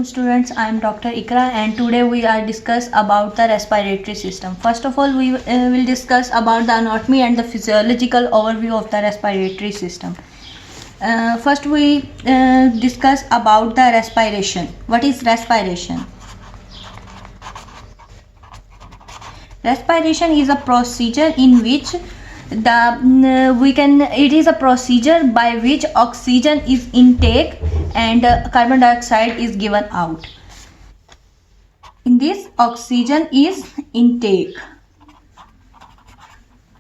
students, I am Dr. Iqra and today we are discuss about the respiratory system. First of all, we will discuss about the anatomy and the physiological overview of the respiratory system. First we discuss about the respiration. What is respiration? Respiration is a procedure in which it is a procedure by which oxygen is intake and carbon dioxide is given out. In this, oxygen is intake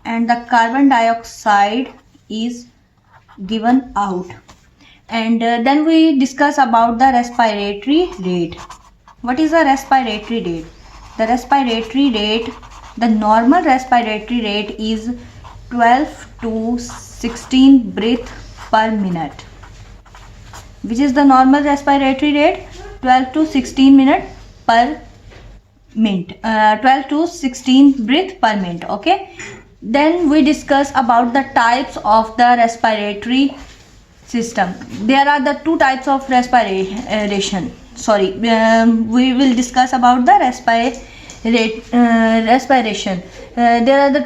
and the carbon dioxide is given out. And then we discuss about the respiratory rate. What is the respiratory rate? The respiratory rate, the normal respiratory rate is 12 to 16 breath per minute. Which is the normal respiratory rate? 12 to 16 minute per minute. 12 to 16 breath per minute. Okay. Then we discuss about the types of the respiratory system. There are the two types of respiration. We will discuss about the respiration. There are the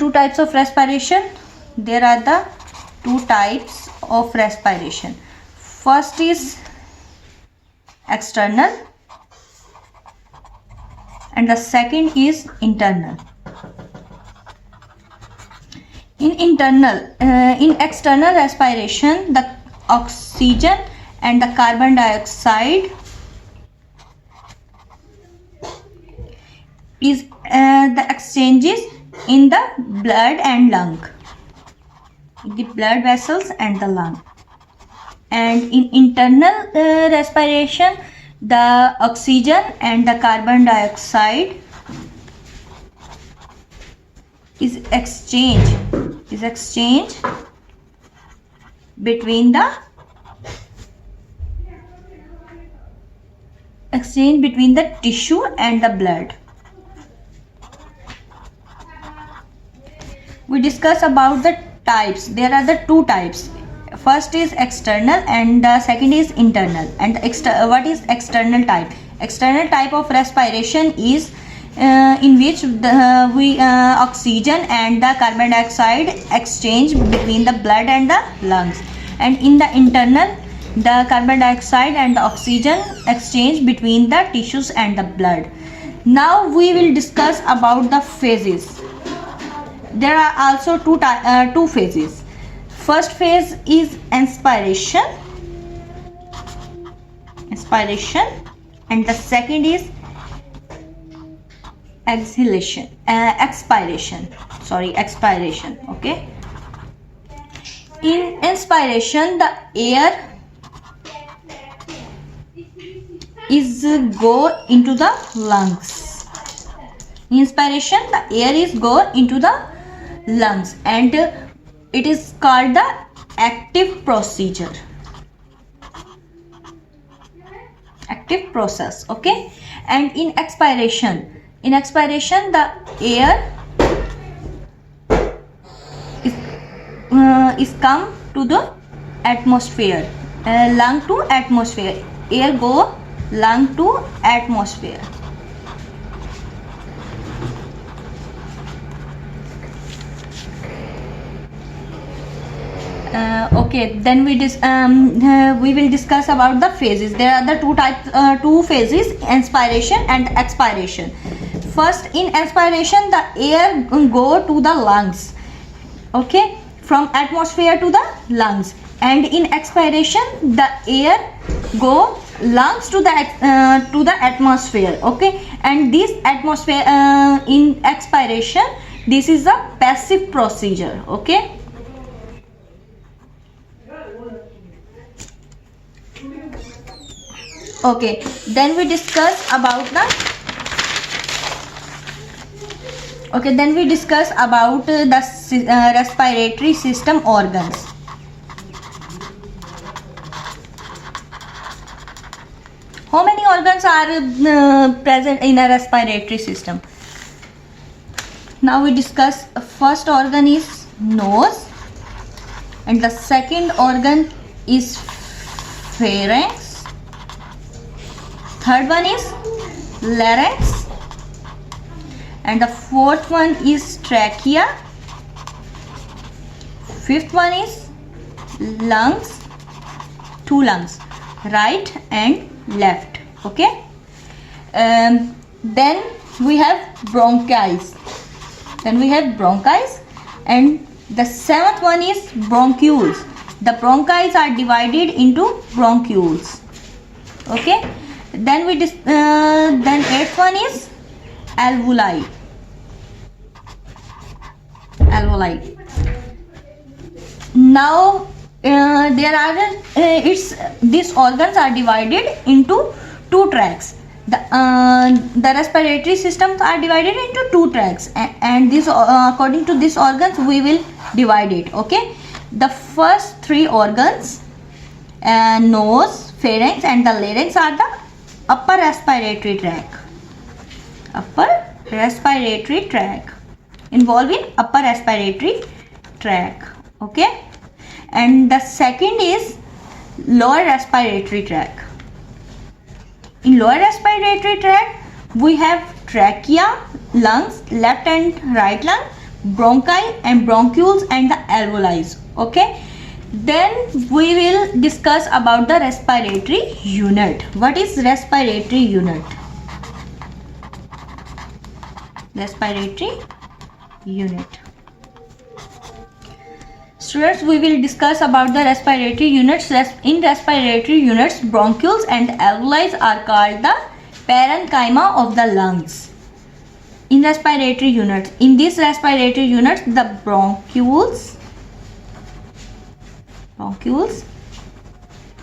two types of respiration. First is external and the second is internal. In external respiration, the oxygen and the carbon dioxide is the exchanges in the blood and lung, the blood vessels and the lung. And in internal respiration, the oxygen and the carbon dioxide is exchanged between the tissue and the blood. We discuss about the types. There are the two types. First is external and the second is internal. And what is external type? External type of respiration is in which oxygen and the carbon dioxide exchange between the blood and the lungs. And in the internal, the carbon dioxide and the oxygen exchange between the tissues and the blood. Now we will discuss about the phases. There are also two phases. First phase is inspiration, and the second is expiration. Okay. In inspiration, the air is go into the lungs. In inspiration, the air is go into the lungs and it is called the active process. Okay. And in expiration, the air is come to the atmosphere, lung to atmosphere. Air go lung to atmosphere. Okay, then we will discuss about the phases. There are the two phases, inspiration and expiration. First, in inspiration, the air go to the lungs, okay, from atmosphere to the lungs. And in expiration, the air go lungs to the atmosphere, okay. And this atmosphere in expiration, this is a passive procedure, okay. Okay, then we discuss about the respiratory system organs. How many organs are present in a respiratory system? Now we discuss. First organ is nose, and the second organ is pharynx, third one is larynx, and the fourth one is trachea, fifth one is lungs, two lungs, right and left. Okay, then we have bronchis, and the seventh one is bronchioles. The bronchis are divided into bronchioles. Okay, then then eighth one is alveoli. Now these organs are divided into two tracts. The respiratory systems are divided into two tracts, and this according to these organs we will divide it. Okay, the first three organs, nose, pharynx and the larynx, are the upper respiratory tract, involving upper respiratory tract. Okay, and the second is lower respiratory tract. In lower respiratory tract we have trachea, lungs, left and right lung, bronchi and bronchioles, and the alveoli. Okay, then we will discuss about the respiratory unit. What is respiratory unit? Students, we will discuss about the respiratory units. In respiratory units, bronchioles and alveoli are called the parenchyma of the lungs. In respiratory units, these respiratory units, the bronchioles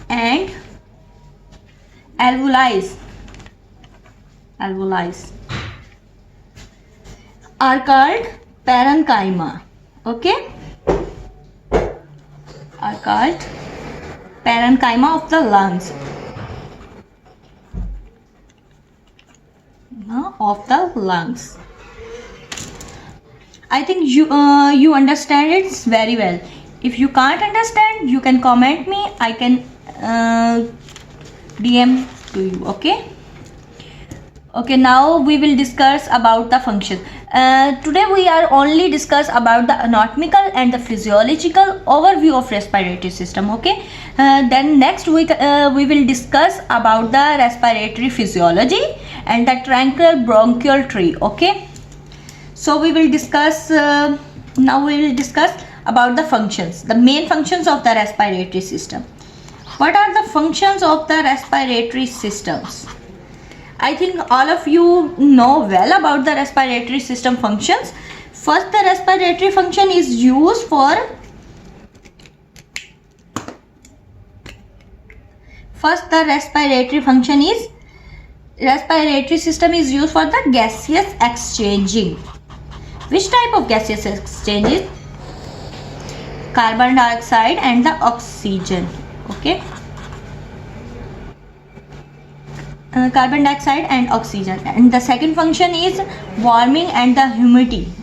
and alveoli are called parenchyma. Okay, are called parenchyma of the lungs. I think you understand it very well. If you can't understand, you can comment me. I can DM to you. Okay, now we will discuss about the function. Today we are only discuss about the anatomical and the physiological overview of respiratory system. Okay, then next week we will discuss about the respiratory physiology and the tranquil bronchial tree. Okay, so we will discuss now we will discuss about the functions, the main functions of the respiratory system. What are the functions of the respiratory systems? I think all of you know well about the respiratory system functions. First, the respiratory function is used for respiratory system is used for the gaseous exchanging. Which type of gaseous exchanges? Carbon dioxide and the oxygen. Okay, carbon dioxide and oxygen. And the second function is warming and the humidity.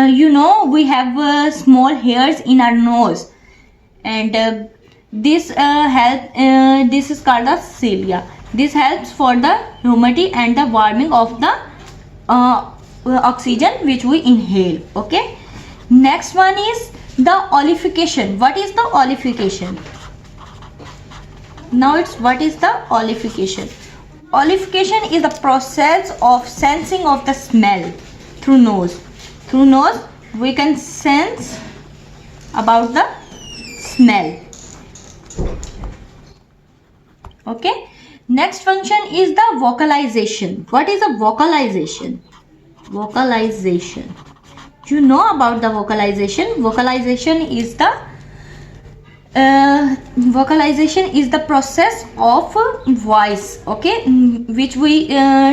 You know, we have small hairs in our nose, and this is called the cilia. This helps for the humidity and the warming of the oxygen which we inhale. Okay, next one is the olefication. What is the olefication? What is the olefication? Olefication is the process of sensing of the smell through nose. Through nose we can sense about the smell. Okay, next function is the vocalization. What is the vocalization? You know about the vocalization. Vocalization is the process of voice. Okay, which we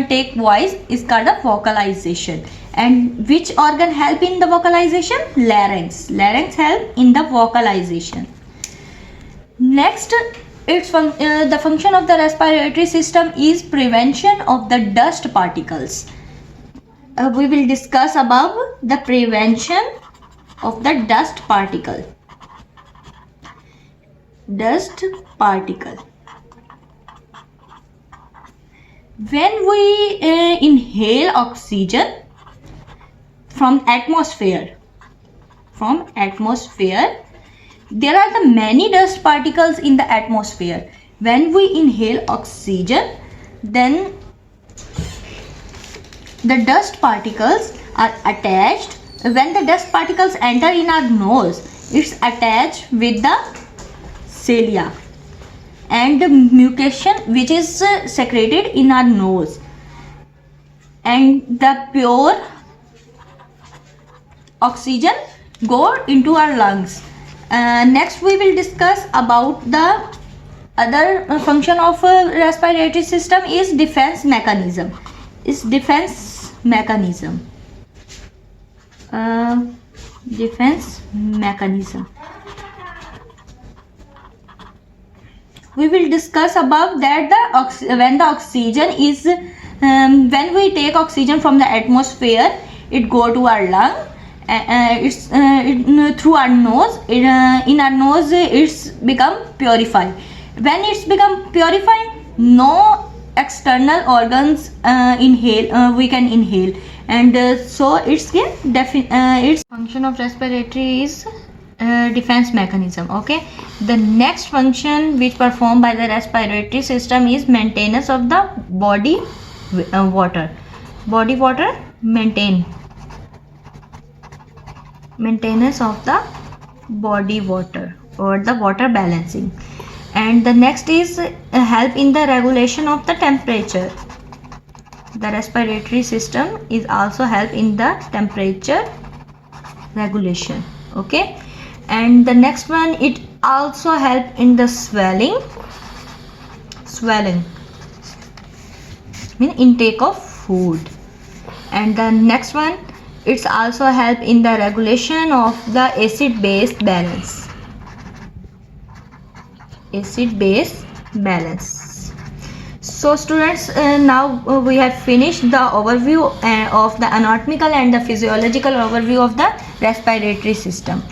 take voice is called a vocalization. And which organ help in the vocalization? Larynx help in the vocalization. Next, the function of the respiratory system is prevention of the dust particles. we will discuss about the prevention of the dust particle. Dust particle. When we inhale oxygen from atmosphere, there are the many dust particles in the atmosphere. When we inhale oxygen, then the dust particles are attached. When the dust particles enter in our nose, it's attached with the cilia and the mucus which is secreted in our nose, and the pure oxygen go into our lungs. Next we will discuss about the other function of respiratory system is defense mechanism. Defense mechanism. We will discuss about that when the oxygen is when we take oxygen from the atmosphere, it go to our lung. Through our nose. In our nose, it's become purified. When it's become purified, no external organs we can inhale, and so its function of respiratory is defense mechanism. Okay, the next function which performed by the respiratory system is maintenance of the body water. Maintenance of the body water, or the water balancing. And the next is help in the regulation of the temperature. The respiratory system is also help in the temperature regulation. Okay, and the next one, it also help in the swelling mean intake of food. And the next one, it's also help in the regulation of the acid-base balance. So students, now we have finished the overview of the anatomical and the physiological overview of the respiratory system.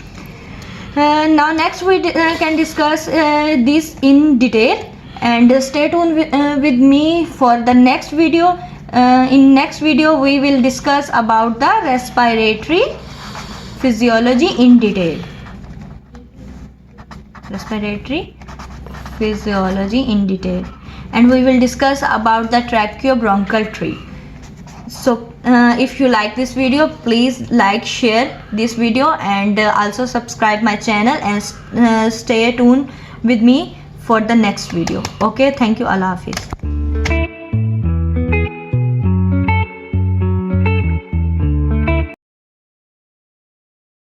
Now next we can discuss this in detail, and stay tuned with me for the next video. In next video we will discuss about the respiratory physiology in detail. And we will discuss about the tracheobronchial tree. So if you like this video, please like, share this video, and also subscribe my channel, and stay tuned with me for the next video. Okay, thank you. Allah Hafiz.